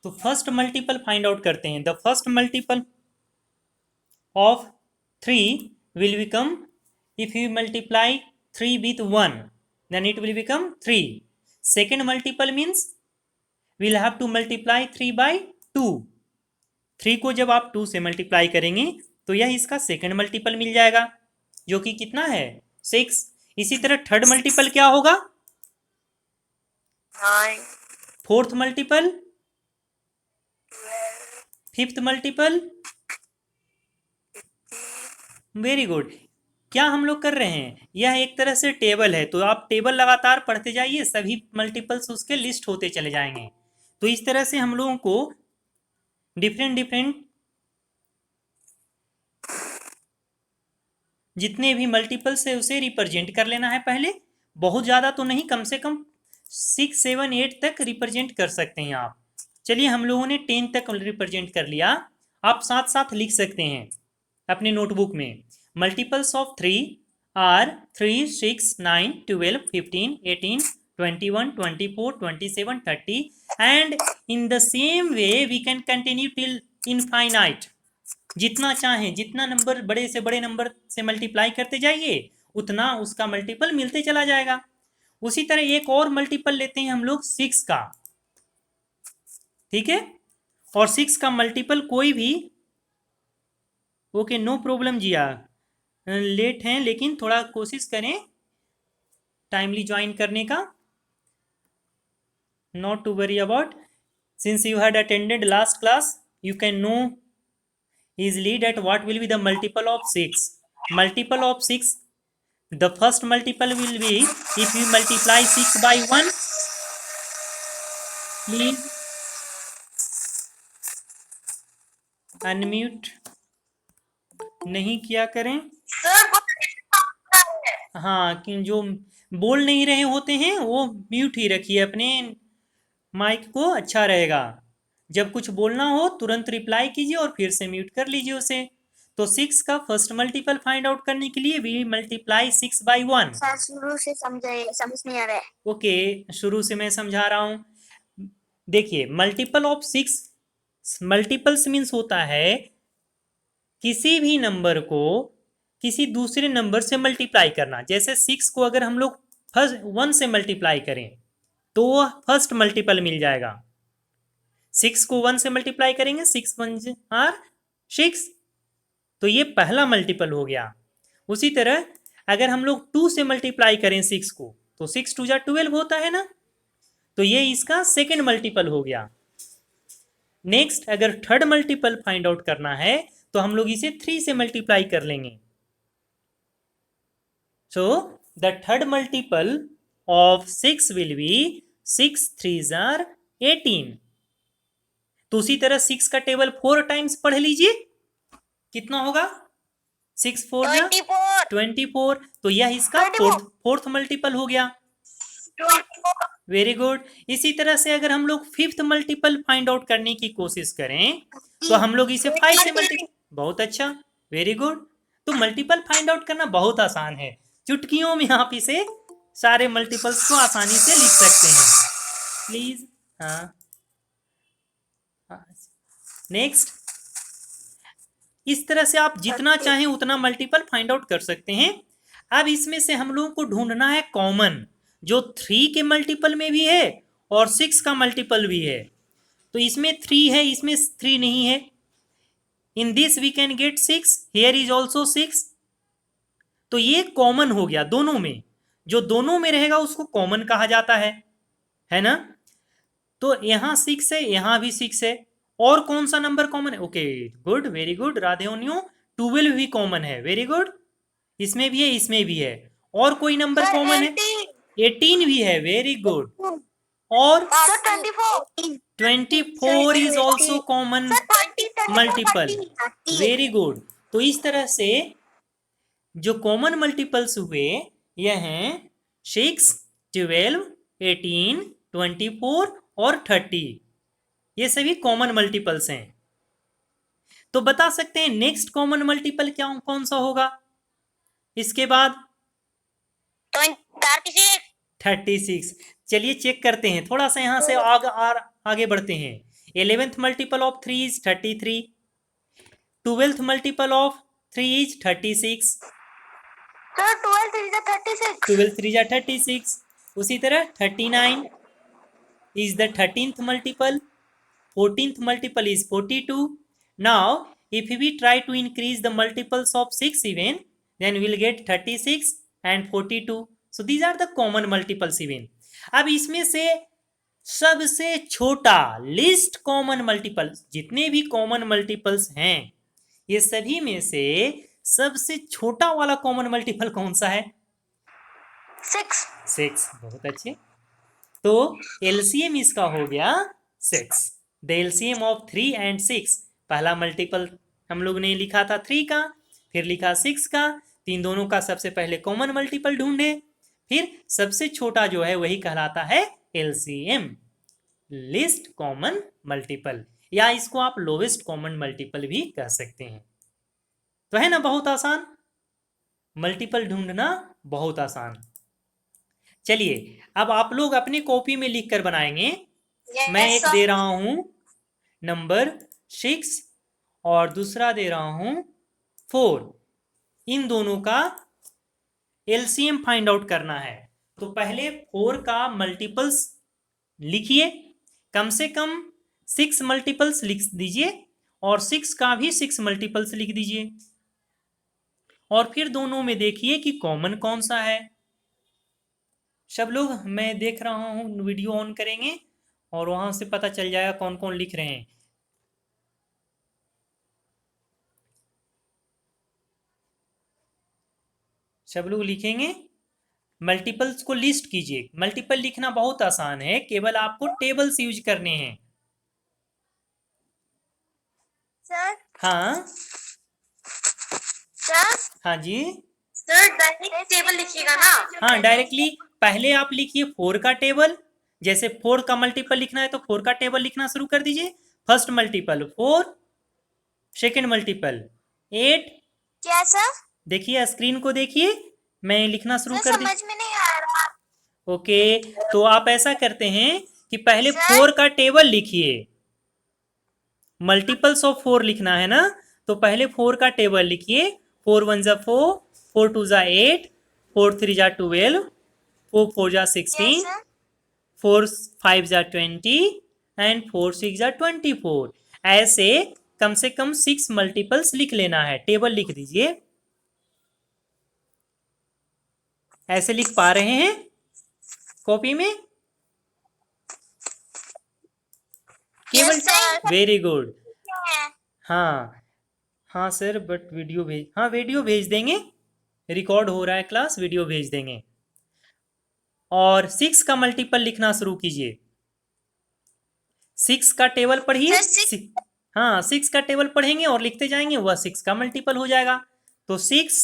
तो first multiple find out करते हैं. The first multiple of 3 will become, if you multiply 3 with 1, then it will become 3. Second multiple means we'll have to multiply 3 by 2. 3 को जब आप 2 से multiply करेंगे तो यह इसका सेकंड मल्टीपल मिल जाएगा, जो कि कितना है 6. इसी तरह थर्ड मल्टीपल क्या होगा 9. Fourth multiple, fifth multiple. Very good. क्या हम लोग कर रहे हैं, यह एक तरह से टेबल है, तो आप टेबल लगातार पढ़ते जाइए, सभी मल्टीपल्स उसके लिस्ट होते चले जाएंगे. तो इस तरह से हम लोगों को डिफरेंट डिफरेंट जितने भी मल्टीपल्स है उसे रिप्रेजेंट कर लेना है पहले. बहुत ज़्यादा तो नहीं, कम से कम 6, 7, 8 तक रिप्रेजेंट कर सकते हैं आप. चलिए हम लोगों ने 10 तक रिप्रेजेंट कर लिया. आप साथ साथ लिख सकते हैं अपने नोटबुक में. Multiples of 3 are 3, 6, 9, 12, 15, 18, 21, 24, 27, 30, and in the same way we can continue till infinite. जितना चाहें, जितना नंबर बड़े से बड़े नंबर से मल्टीप्लाई करते जाइए उतना उसका मल्टीपल मिलते चला जाएगा. उसी तरह एक और मल्टीपल लेते हैं हम लोग 6 का. ठीक है, और 6 का मल्टीपल कोई भी. Okay, no problem Jiya, late हैं लेकिन थोड़ा कोशिश करें टाइमली ज्वाइन करने का. Not to worry about, since you had attended last class you can know easily that what will be the multiple of 6. Multiple of 6, the first multiple will be, if you multiply 6 by 1, please unmute नहीं किया करें. हाँ, कि जो बोल नहीं रहे होते हैं वो म्यूट ही रखिए अपने माइक को, अच्छा रहेगा. जब कुछ बोलना हो तुरंत रिप्लाई कीजिए और फिर से म्यूट कर लीजिए उसे. तो 6 का फर्स्ट मल्टीपल फाइंड आउट करने के लिए वी मल्टीप्लाई 6 बाई 1. शुरू से समझ नहीं आ रहा है. ओके, शुरू से मैं समझा रहा हूं. देखिए, मल्टीपल ऑफ 6, मल्टीपल्स मीन्स होता है किसी भी नंबर को किसी दूसरे नंबर से मल्टीप्लाई करना. जैसे 6 को अगर हम लोग फर्स्ट 1 से मल्टीप्लाई करें तो वह फर्स्ट मल्टीपल मिल जाएगा. 6 को 1 से मल्टीप्लाई करेंगे, 6 1 आर 6, तो ये पहला मल्टीपल हो गया. उसी तरह अगर हम लोग 2 से मल्टीप्लाई करें 6 को तो 6 2 जा 12 होता है ना, तो ये इसका सेकेंड मल्टीपल हो गया. नेक्स्ट, अगर थर्ड मल्टीपल फाइंड आउट करना है तो हम लोग इसे 3 से मल्टीप्लाई कर लेंगे. So the third multiple of 6 will be 6 3 are 18. तो उसी तरह 6 का टेबल 4 टाइम्स पढ़ लीजिए, कितना होगा 6 4 जा 24. तो यह इसका फोर्थ मल्टीपल हो गया. Very good. इसी तरह से अगर हम लोग फिफ्थ मल्टीपल फाइंड आउट करने की कोशिश करें तो हम लोग इसे 5 से मल्टीपल. बहुत अच्छा, वेरी गुड. तो मल्टीपल फाइंड आउट करना बहुत आसान है, चुटकियों में आप इसे सारे मल्टीपल्स को आसानी से लिख सकते हैं. प्लीज. हाँ, नेक्स्ट. इस तरह से आप जितना चाहें उतना मल्टीपल फाइंड आउट कर सकते हैं. अब इसमें से हम लोगों को ढूंढना है कॉमन, जो 3 के मल्टीपल में भी है और 6 का मल्टीपल भी है. तो इसमें 3 है, इसमें 3 नहीं है. In this we can get 6, here is also 6. तो ये कॉमन हो गया दोनों में. जो दोनों में रहेगा उसको कॉमन कहा जाता है ना. तो यहाँ 6 है, यहाँ भी 6 है. और कौन सा नंबर कॉमन है? ओके, गुड, वेरी गुड राधेओनियो. 12 भी कॉमन है, वेरी गुड. इसमें भी है, इसमें भी है. और कोई नंबर कॉमन है? 18 भी है, वेरी गुड. और 24 is also common multiple, very good. तो इस तरह से जो कॉमन मल्टीपल्स हुए यह हैं 6, 12, 18, 24 और 30. ये सभी कॉमन मल्टीपल्स हैं. तो बता सकते हैं नेक्स्ट कॉमन मल्टीपल क्या कौन सा होगा इसके बाद? 36. चलिए चेक करते हैं, थोड़ा सा यहां से आगे बढ़ते हैं. 11th multiple of 3 is 33, 12th multiple of 3 is 36, sir 12 is the 36. 12 3 जा 36, उसी तरह 39 is the 13th multiple, 14th multiple is 42. Now if we try to increase the multiples of 6 even, then we will get 36 and 42. So these are the common multiples even. अब इसमें से सबसे छोटा list common multiples, जितने भी common multiples हैं ये सभी में से सबसे छोटा वाला कॉमन मल्टीपल कौन सा है? 6. 6. बहुत अच्छे। तो एलसीएम इसका हो गया 6. द एलसीएम ऑफ 3 and 6, पहला मल्टीपल हम लोग ने लिखा था 3 का, फिर लिखा 6 का, तीन दोनों का सबसे पहले कॉमन मल्टीपल ढूंढे, फिर सबसे छोटा जो है वही कहलाता है एलसीएम, लिस्ट कॉमन मल्टीपल, या इसको आप लोवेस्ट कॉमन मल्टीपल भी कह सकते हैं। तो है ना बहुत आसान, मल्टीपल ढूंढना बहुत आसान। चलिए अब आप लोग अपनी कॉपी में लिख कर बनाएंगे। मैं एक दे रहा हूं नंबर 6 और दूसरा दे रहा हूं 4, इन दोनों का एलसीएम फाइंड आउट करना है। तो पहले 4 का मल्टीपल्स लिखिए, कम से कम 6 मल्टीपल्स लिख दीजिए और 6 का भी 6 मल्टीपल्स लिख दीजिए, और फिर दोनों में देखिए कि कॉमन कौन सा है। सब लोग, मैं देख रहा हूं, वीडियो ऑन करेंगे और वहां से पता चल जाएगा कौन कौन लिख रहे हैं। सब लोग लिखेंगे, मल्टीपल्स को लिस्ट कीजिए। मल्टीपल लिखना बहुत आसान है, केवल आपको टेबल्स यूज करने हैं। सर हाँ सर हाँ जी, सर डायरेक्ट टेबल लिखिएगा ना। हाँ डायरेक्टली पहले आप लिखिए 4 का टेबल, जैसे 4 का मल्टीपल लिखना है तो 4 का टेबल लिखना शुरू कर दीजिए। First multiple 4, second multiple 8। क्या सर? देखिए स्क्रीन को देखिए, मैं लिखना शुरू कर दी। समझ में नहीं आ रहा। ओके, तो आप ऐसा करते हैं कि पहले 4 का टेबल लिखिए, मल्टीपल्स ऑफ 4 लिखना है ना, तो पहले 4 का टेबल लिखिए। 4 1 जा 4, 4 2 जा 8, 4 3 जा 12, 4 4 जा 16, 4 5 जा 20 एंड 4 6 जा 24। ऐसे कम से कम 6 मल्टीपल्स लिख लेना है। टेबल लिख दीजिए। ऐसे लिख पा रहे हैं कॉपी में? केवल वेरी गुड। हाँ हाँ सर, बट वीडियो भेज, हाँ वीडियो भेज देंगे, रिकॉर्ड हो रहा है क्लास, वीडियो भेज देंगे। और 6 का मल्टीपल लिखना शुरू कीजिए। 6 का टेबल पढ़िए। हाँ 6 का टेबल पढ़ेंगे और लिखते जाएंगे, वह 6 का मल्टीपल हो जाएगा। तो 6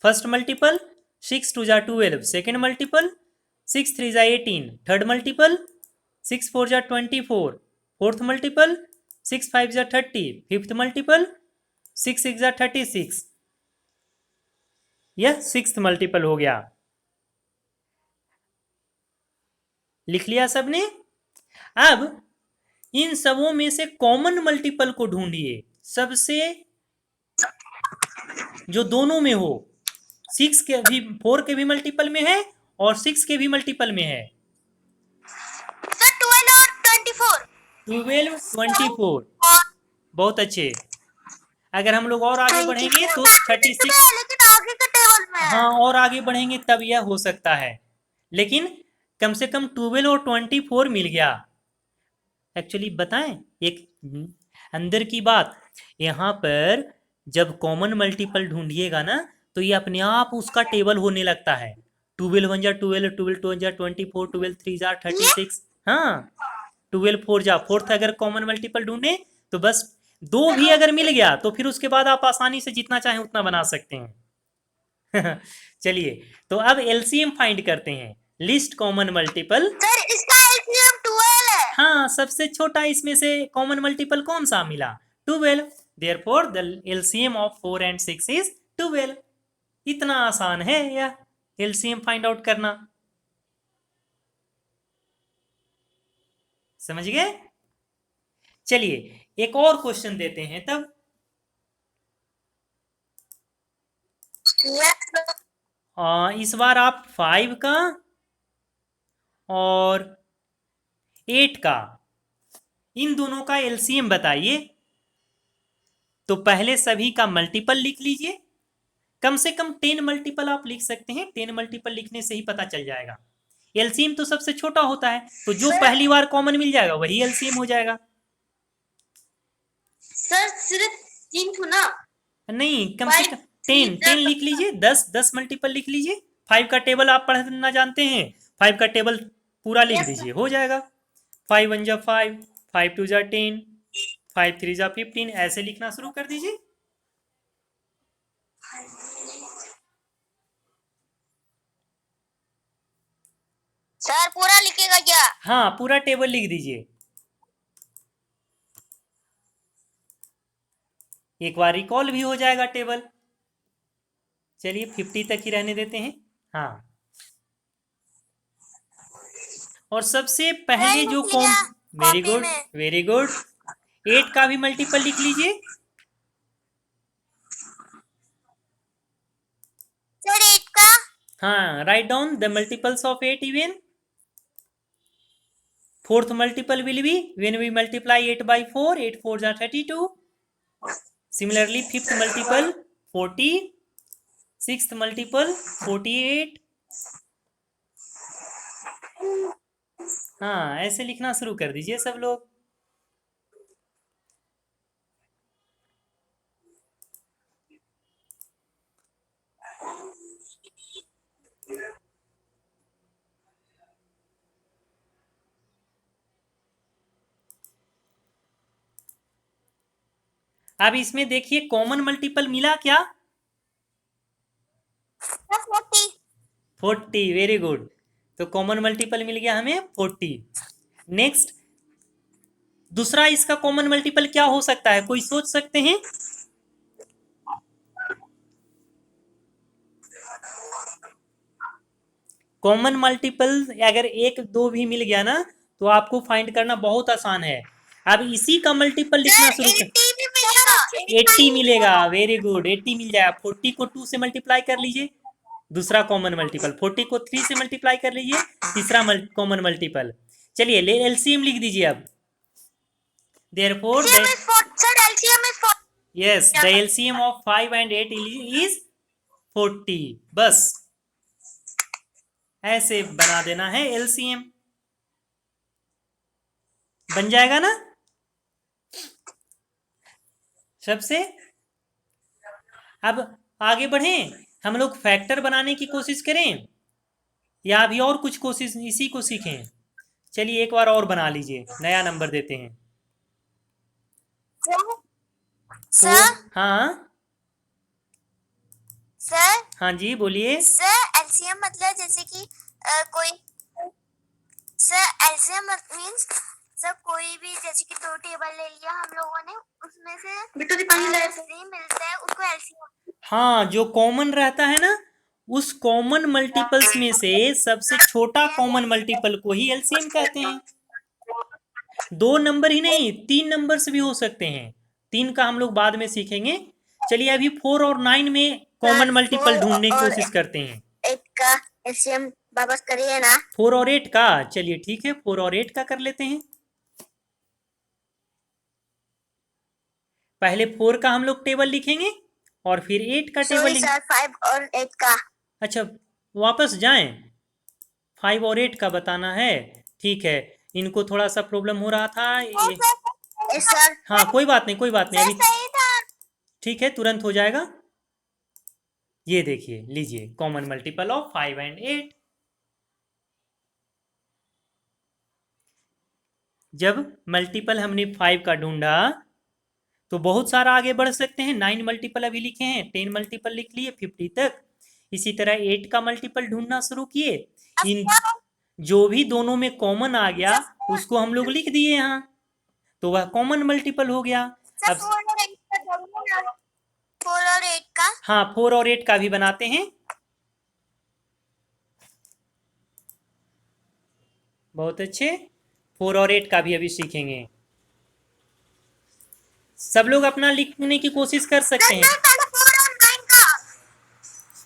फर्स्ट मल्टीपल, 6 2 जा 12 सेकेंड मल्टीपल, 6 3 जा 18 थर्ड मल्टीपल, 6 4 जा 24 फोर्थ मल्टीपल, 6 5 जा 30 फिफ्थ मल्टीपल, 6 6 जा 36, यह 6th मल्टीपल हो गया। लिख लिया सबने? अब इन सबों में से कॉमन मल्टीपल को ढूंढिए, सबसे जो दोनों में हो। 6 के भी, 4 के भी मल्टीपल में है और 6 के भी मल्टीपल में है। सर 12 और 24। 12 24, बहुत अच्छे। अगर हम लोग और आगे बढ़ेंगे तो 36, लेकिन आगे के टेबल में है। हाँ और आगे बढ़ेंगे तब यह हो सकता है, लेकिन कम से कम 12 और 24 मिल गया। एक्चुअली बताएं एक अंदर की बात, यहाँ पर जब कॉमन मल्टीपल ढूंढिएगा ना तो ये अपने आप उसका टेबल होने लगता है। 12 1 जा 12, 12 2 जा 24, 12 3 जा 36, हाँ 12 4 जा फोर्थ। अगर कॉमन मल्टीपल ढूंढे तो बस 2 भी अगर मिल गया तो फिर उसके बाद आप आसानी से जितना चाहें उतना बना सकते हैं। चलिए तो अब एलसीएम फाइंड करते हैं, लिस्ट कॉमन मल्टीपल। सर इसका एलसीएम 12 है। हाँ सबसे छोटा इसमें से कॉमन मल्टीपल कौन सा मिला? 12। Therefore the LCM of 4 and 6 is 12। इतना आसान है यह एलसीएम फाइंड आउट करना, समझ गए? चलिए एक और क्वेश्चन देते हैं तब। Yes. इस बार आप 5 का और 8 का इन दोनों का एलसीएम बताइए। तो पहले सभी का मल्टीपल लिख लीजिए। कम से कम 10 मल्टीपल आप लिख सकते हैं, 10 मल्टीपल लिखने से ही पता चल जाएगा। एलसीएम तो सबसे छोटा होता है, तो जो पहली बार कॉमन मिल जाएगा वही एलसीएम हो जाएगा। सर सिर्फ 3 थू ना? नहीं, कम से कम 10 5 लिख लीजिए, 10 मल्टीपल लिख लीजिए। 5 का टेबल आप पढ़ना जानते हैं, 5 का टेबल पूरा लिख Yes, दीजिए, हो जाएगा। 5 1 जा 5, 5 2 जा 10, 5 3 जा 15, ऐसे लिखना शुरू कर दीजिए। सर पूरा लिखेगा क्या? हाँ, पूरा टेबल लिख दीजिए। एक बार रिकॉल भी हो जाएगा टेबल। चलिए 50 तक ही रहने देते हैं। हाँ, और सबसे पहले जो लिख लिया वेरी कॉपी गुड, में। Very good. 8 का भी मल्टीपल लिख लीजिए। सर 8 का? हाँ, write down the multiples of 8 even. Fourth multiple will be when we multiply 8 by 4, 8 4s are 32. Similarly, fifth multiple 40, sixth multiple 48. हाँ, ऐसे लिखना शुरू कर दीजिए सब लोग। अब इसमें देखिए कॉमन मल्टीपल मिला क्या? 40। 40, वेरी गुड। तो कॉमन मल्टीपल मिल गया हमें 40। नेक्स्ट, दूसरा इसका कॉमन मल्टीपल क्या हो सकता है, कोई सोच सकते हैं? कॉमन मल्टीपल अगर 1 2 भी मिल गया ना तो आपको फाइंड करना बहुत आसान है। अब इसी का मल्टीपल लिखना शुरू कर। 80 भी मिलेगा। 80 मिलेगा, वेरी गुड, 80 मिल जाएगा। 40 को 2 से मल्टीप्लाई कर लीजिए, दूसरा कॉमन मल्टीपल। 40 को 3 से मल्टीप्लाई कर लीजिए, तीसरा कॉमन मल्टीपल। चलिए ले एलसीएम लिख दीजिए अब। Therefore LCM is 40. Sir, LCM is 40. Yes, the LCM of 5 and 8 is 40। बस ऐसे बना देना है एलसीएम, बन जाएगा ना सबसे। अब आगे बढ़ें, हम लोग फैक्टर बनाने की कोशिश करें या अभी और कुछ कोशिश इसी को सीखें? चलिए एक बार और बना लीजिए, नया नंबर देते हैं। सर हाँ सर हाँ जी बोलिए। सर एलसीएम मतलब जैसे कि कोई सर एलसीएम मींस सर कोई भी जैसे कि 2 टेबल ले लिया हम लोगों ने, उसमें से बिट्टू दी पानी लाए थे मिलता है उसको एलसीएम। हाँ, जो कॉमन रहता है ना उस कॉमन मल्टीपल्स में से सबसे छोटा कॉमन मल्टीपल को ही एलसीएम कहते हैं। 2 नंबर ही नहीं, 3 नंबर्स भी हो सकते हैं। 3 का हम लोग बाद में सीखेंगे। चलिए अभी 4 और 9 में कॉमन मल्टीपल ढूंढने की कोशिश करते हैं। 8 का एलसीएम वापस करिए ना। 4 और 8 का, चलिए ठीक है 4 और 8 का कर लेते हैं। पहले 4 का हम लोग टेबल लिखेंगे और फिर 8 का टेबल सॉरी लिखेंगे। सर 5 और 8 का। अच्छा, वापस जाएं, 5 और 8 का बताना है। ठीक है, इनको थोड़ा सा प्रॉब्लम हो रहा था सर हाँ कोई बात नहीं, कोई बात नहीं, अभी सही था। ठीक है, तुरंत हो जाएगा। ये देखिए, लीजिए कॉमन मल्टीपल ऑफ 5 and 8। जब मल्टीपल हमने 5 का ढूंढा तो बहुत सारा आगे बढ़ सकते हैं। 9 मल्टीपल अभी लिखे हैं, 10 मल्टीपल लिख लिए 50 तक। इसी तरह 8 का मल्टीपल ढूंढना शुरू किए। इन जो भी दोनों में कॉमन आ गया उसको हम लोग लिख दिए यहाँ, तो वह कॉमन मल्टीपल हो गया। अब 4 और 8 का। हाँ, 4 और 8 का भी बनाते हैं। बहुत अच्छे, 4 और 8 का भी अभी सीखेंगे। सब लोग अपना लिखने की कोशिश कर सकते हैं।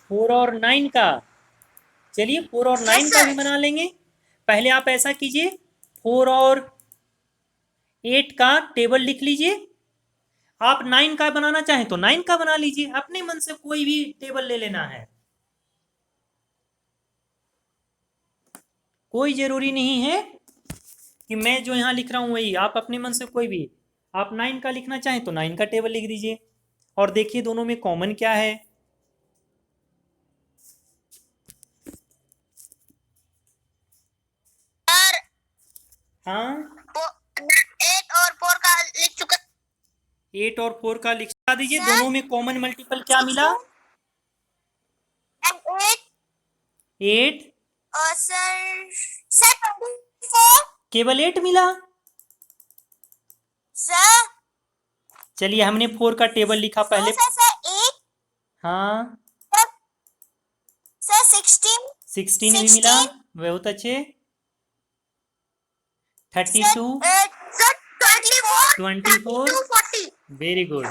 4 और 9 का, चलिए 4 और 9 का भी बना लेंगे। पहले आप ऐसा कीजिए, 4 और 8 का टेबल लिख लीजिए। आप 9 का बनाना चाहें तो 9 का बना लीजिए, अपने मन से कोई भी टेबल ले लेना है, कोई जरूरी नहीं है कि मैं जो यहाँ लिख रहा हूँ वही, आप अपने मन से कोई भी, आप 9 का लिखना चाहें तो 9 का टेबल लिख दीजिए। और देखिए दोनों में कॉमन क्या है। हाँ, 8 और 4 का लिखा दीजिए। दोनों में कॉमन मल्टीपल क्या मिला? 8 और सर 24 केवल 8 मिला। सर। चलिए हमने 4 का टेबल लिखा पहले। सर 8 हाँ, सर 16 16 भी मिला, बहुत अच्छे। 32 24 वेरी गुड।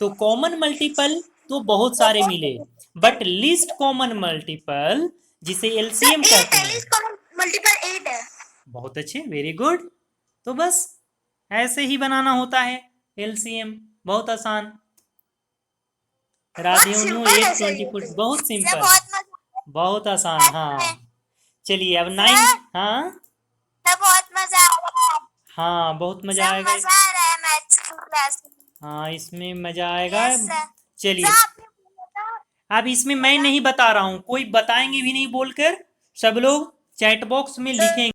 तो कॉमन मल्टीपल तो बहुत सारे मिले, बट लिस्ट कॉमन मल्टीपल जिसे एलसीएम कहते हैं, मल्टीपल 8 है। बहुत अच्छे, वेरी गुड। तो बस ऐसे ही बनाना होता है एलसीएम, बहुत आसान। राधियों 824, बहुत सिंपल, बहुत आसान। हाँ चलिए अब 9। हाँ बहुत मजा आ रहा है। हाँ, बहुत मजा आएगा। मजा आ रहा है मैथ्स की क्लास में। हाँ इसमें मजा आएगा। Yes, sir. चलिए सर आपने बोला था अब इसमें मैं नहीं बता रहा हूँ, कोई बताएंगे भी नहीं बोलकर, सब लोग चैट बॉक्स में लिखेंगे।